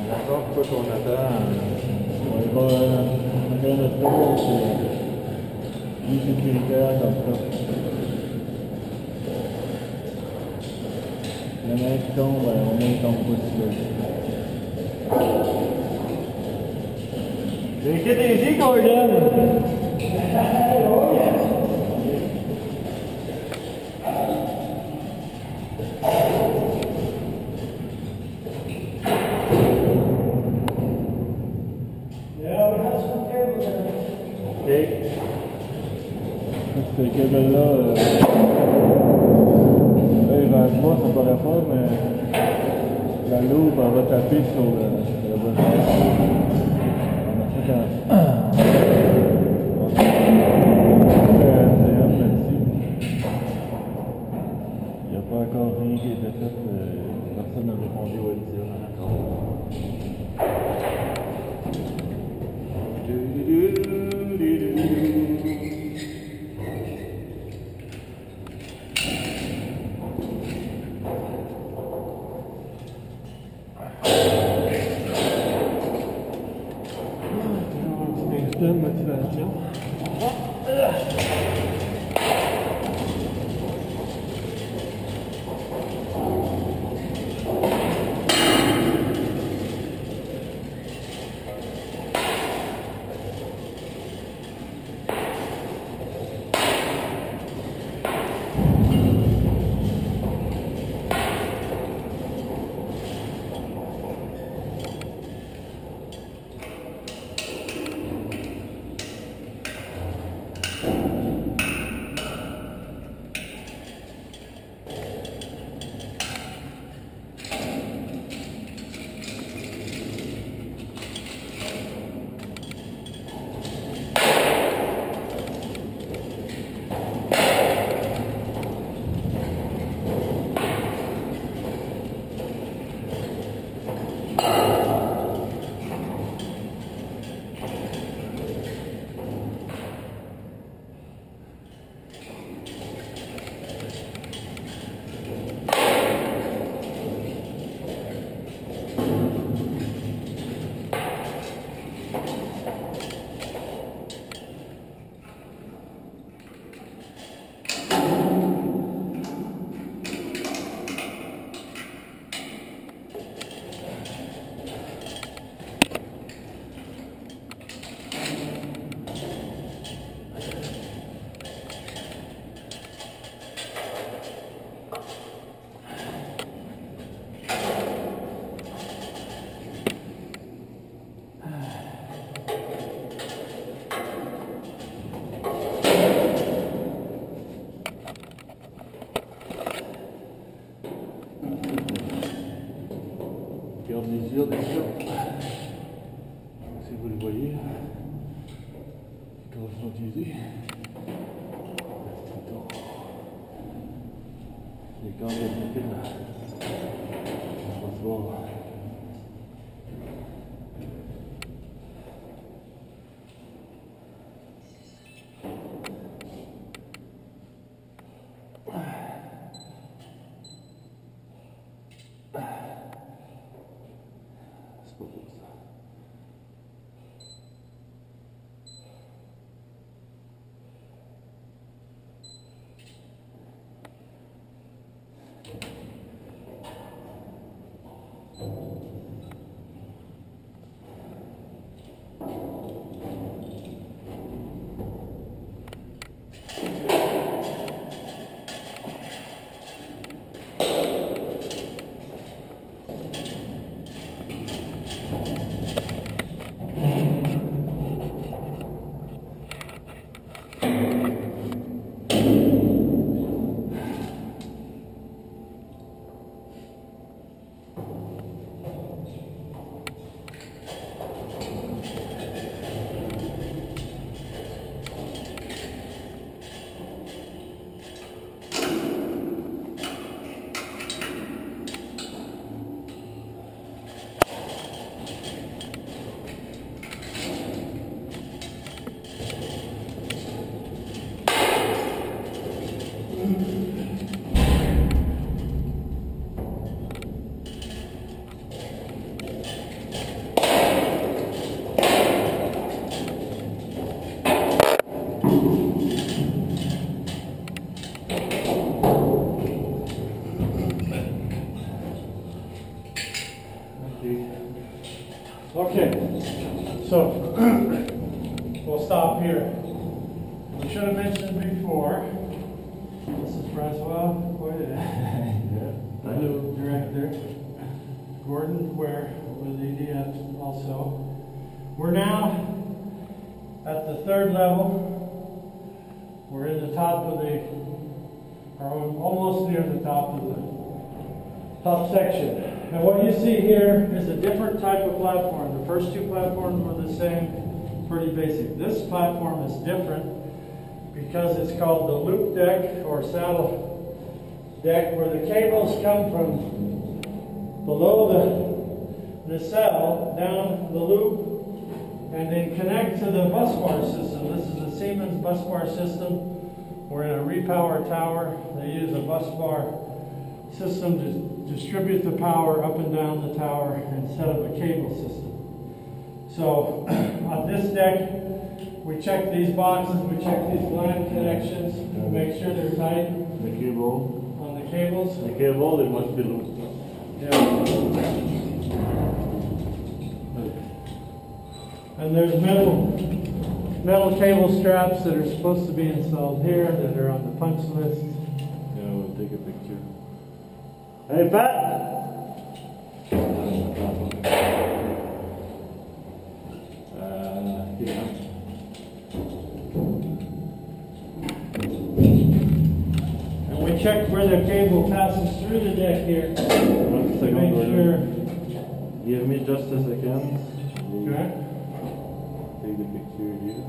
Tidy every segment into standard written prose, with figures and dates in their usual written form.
D'accord, pourquoi qu'on attend? On va faire notre tour, c'est plus sécuritaire comme ça. La main qui tombe, au moins il tombe pas dessus. J'ai écrit tes yeux, Gordon! Ce câble-là, il range pas, ça paraît pas, mais la loupe, elle va taper sur le bonnet. On a fait un... Il n'y a pas encore rien qui a été fait, personne n'a répondu au LTM encore. De motivation. Garde les yeux déjà. Si vous le voyez, quand ils sont utilisés, les cordes de pile, on va se voir. C'est pas beau ça. Okay, so we'll stop here. We should have mentioned before, this is Francois Boyer, the new director. Gordon Ware with EDF also. We're now at the third level. We're in the top of the, or almost near the top of the top section. And what you see here is a different type of platform. The first two platforms were the same, pretty basic. This platform is different because it's called the loop deck or saddle deck, where the cables come from below the saddle, down the loop, and then connect to the bus bar system. This is a Siemens bus bar system. We're in a repower tower. They use a bus bar system to distribute the power up and down the tower instead of a cable system. So on this deck, we check these boxes, we check these line connections to make sure they're tight. The cable. On the cables. The cable, it must be loose. Yeah. And there's metal cable straps that are supposed to be installed here that are on the punch list. Yeah, we'll take a picture. Hey, Pat! Yeah. And we check where the cable passes through the deck here. 1 second, Make sure. Give me just a second. Okay. Take the picture here.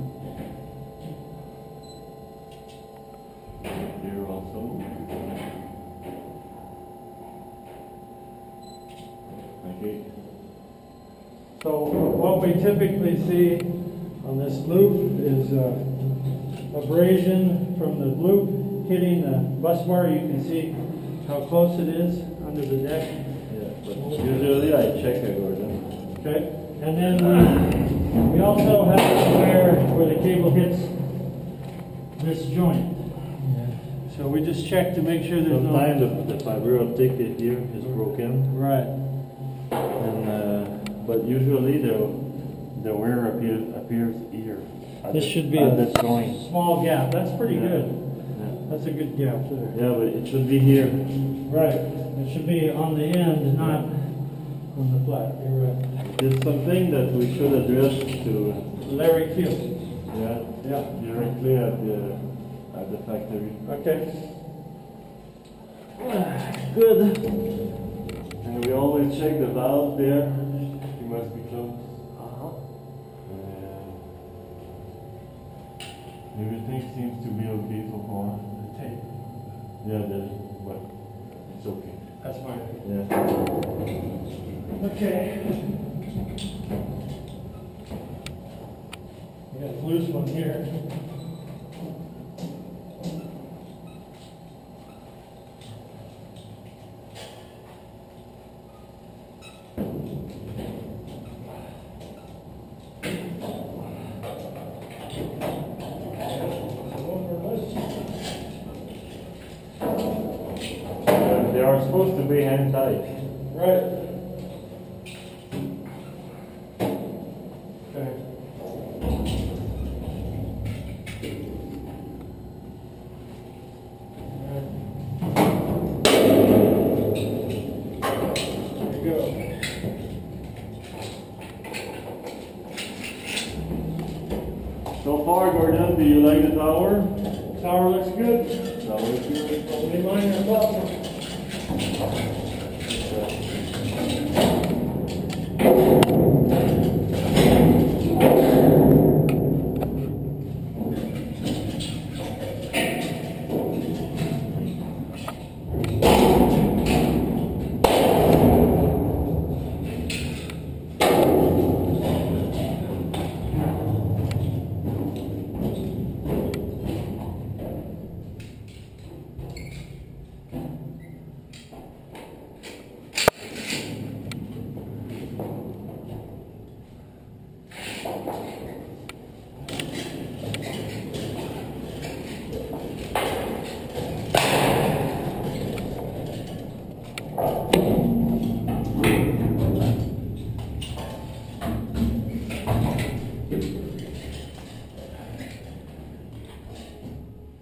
Here also. Okay. So what we typically see on this loop is abrasion from the loop hitting the bus bar. You can see how close it is under the deck. Yeah, but usually I check it, Gordon. Okay. And then we also have where the cable hits this joint. So we just check to make sure there's Sometimes the fiber optic here is broken. Right. And but usually the wear appears here. This should be at a this joint. small gap. That's pretty Yeah. good. Yeah. That's a good gap there. Yeah, but it should be here. Right. It should be on the end, not on the flat. You're right. It's something that we should address to Larry Q. yeah directly at the factory. Okay. Good. And we always check the valve there. It must be closed. Everything seems to be okay so far. The tape. Yeah, but it's okay. That's fine. Yeah. Okay. We got a loose one here. They are supposed to be hand tight. Right. Okay. There you go. So far, Gordon, do you like the tower? Tower looks good. Tower is good. Only minor problem.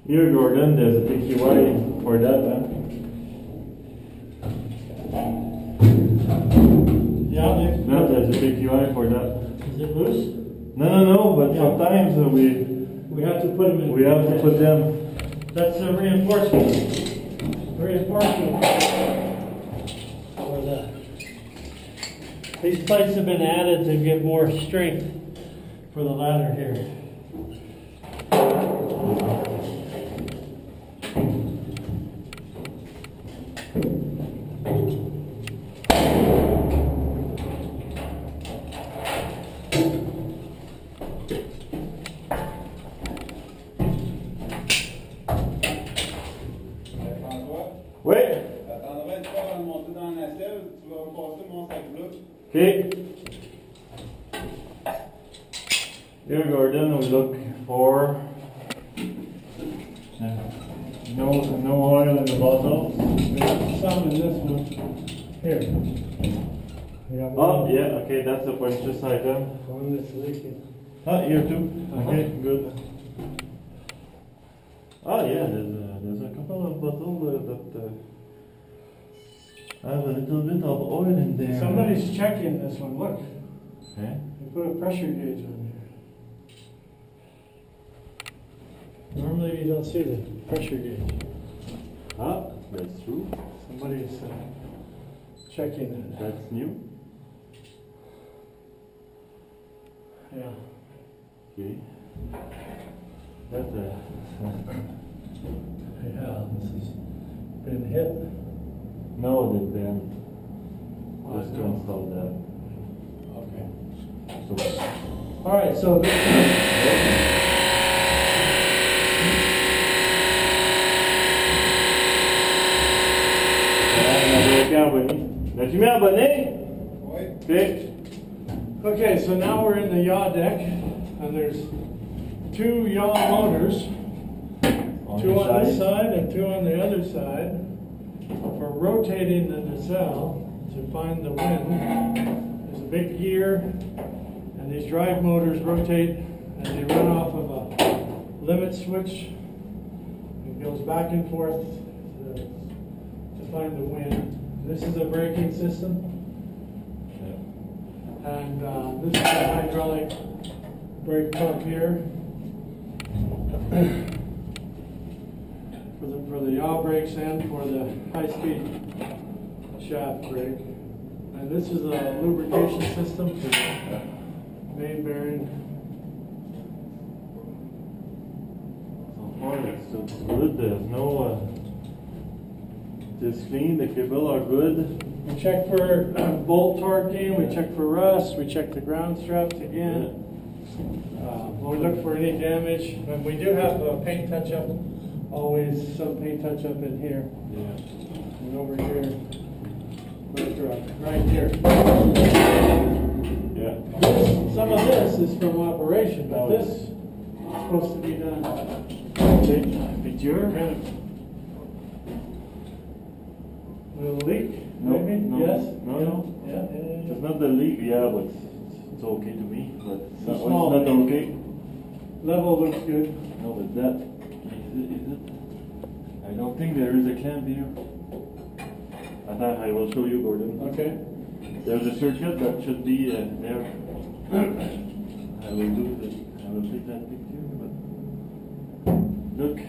Here, Gordon, there's a PQI for that, huh? Yeah, No, there's a PQI for that. is it loose? No, but Yeah. sometimes we We have to put them in. have to put them. That's a reinforcement. Reinforcement. For the, these plates have been added to give more strength for the ladder here. Oui. T'attendrais de faire monter dans la selle, tu vas passer mon sac bleu. Okay. Here, Gordon, we look for no oil in the bottle. There's some in this one. Here. We got Oh, one, yeah, okay, that's a purchase item. one that's leaking. Ah, here too. Okay, good. Ah, yeah, there's a couple of bottles that have a little bit of oil in there. Somebody's checking this one. Look, Okay. they put a pressure gauge on here. Normally you don't see the pressure gauge. Ah, that's true. Somebody's checking it. That's new. Yeah. Okay. That's Yeah, this has been hit. no, they've been just to no. install that. Okay. So, All right, so this L'as-tu mis abonné? Oui. Okay. okay, so now we're in the yaw deck, and there's two yaw motors, two on this side and two on the other side, for rotating the nacelle to find the wind. There's a big gear, and these drive motors rotate, and they run off of a limit switch. It goes back and forth to find the wind. This is a braking system, and this is a hydraulic brake pump here. For the yaw brakes and for the high-speed shaft brake. And this is a lubrication system for the main bearing. So far, it's good. There's no. It's clean. The cable are good. We check for bolt torquing, we check for rust, we check the ground straps again. We look for any damage, and we do have a paint touch-up, always some paint touch-up in here Yeah. and over here. Right here. Yeah. Some of this is from operation, but this is supposed to be done. Picture. Will it leak? No, Maybe? no, Yes? no. Yeah. It's not the leak, yeah, but it's okay to me. But it's not, Small it's not leak. okay. Level looks good. No, with that, is it? I don't think there is a clamp here. I will show you, Gordon. Okay. There's a circuit that should be there. I will take that picture, but look.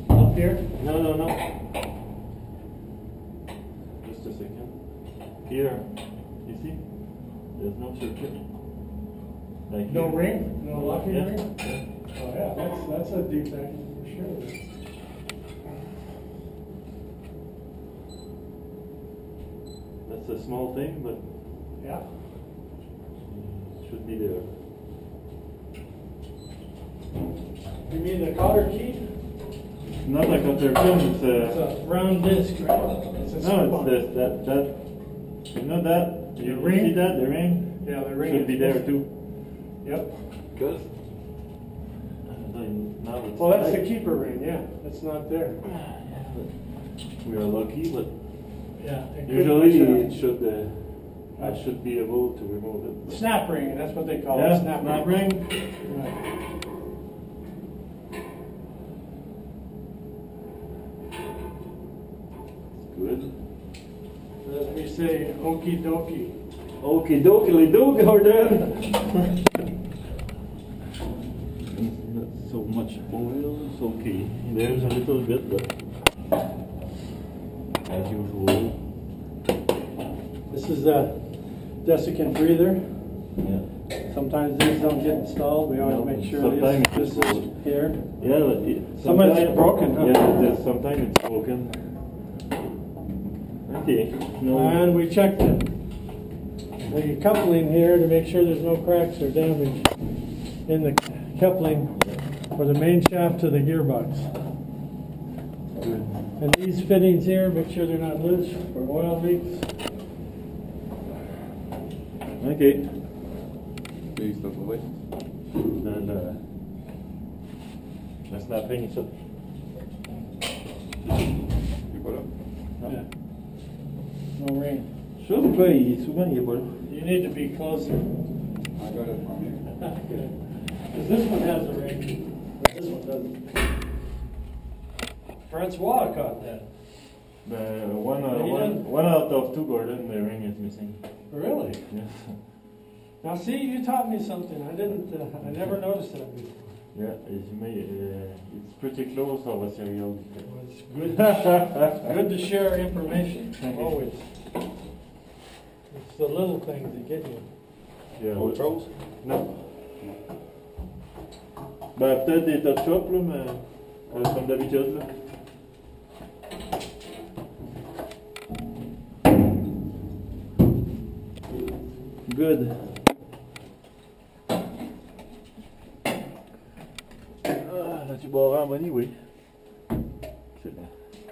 Up here? No. Just a second. Here, you see? There's no circuit. Like No here. ring? No locking Yeah. ring? Oh yeah, that's a defect for sure. That's a small thing, but Yeah. it should be there. You mean the cotter key? It's not like a pin, It's a round disc, right? It's a no, slip-on. it's that. You know that? The You ring? see that? The ring? Yeah, the ring should be is- there too. Yep. Good. Now it's Well, that's the tight. keeper ring, yeah. It's not there. We are lucky, but Yeah. it could usually be it should. I should be able to remove a it. snap ring, that's what they call Yeah, it. Snap snap ring. ring. Right. say okie dokie. Okie dokie do, Gordon. Not so much oil, it's okay. There's a little bit, but as usual. This is a desiccant breather. Yeah. Sometimes these don't get installed. We always No, make sure sometimes this it's is here. Yeah, but Sometimes it's broken, huh? Yeah, sometimes it's broken. Okay. No. And we checked the coupling here to make sure there's no cracks or damage in the coupling for the main shaft to the gearbox. Good. And these fittings here, make sure they're not loose for oil leaks. Okay. Please stop away. La snapping ça. You put up? Yeah. No rain. Je sais pas, souvent il est pas là. You need to be closer. I got it from here. Because this one has a ring, but this one doesn't. Francois caught that. One out of two, Gordon, the ring is missing. Really? Yes. Now see, you taught me something. I didn't. I never noticed that before. Yeah, it's pretty close of a serial. Well, it's good. Good to share information. Always. It's the little things that get you. Yeah, Autre chose? Non. Ben, peut-être des top shops, là, mais comme d'habitude, là. Good. Ah, là, tu boiras en bonnie, oui. Excellent.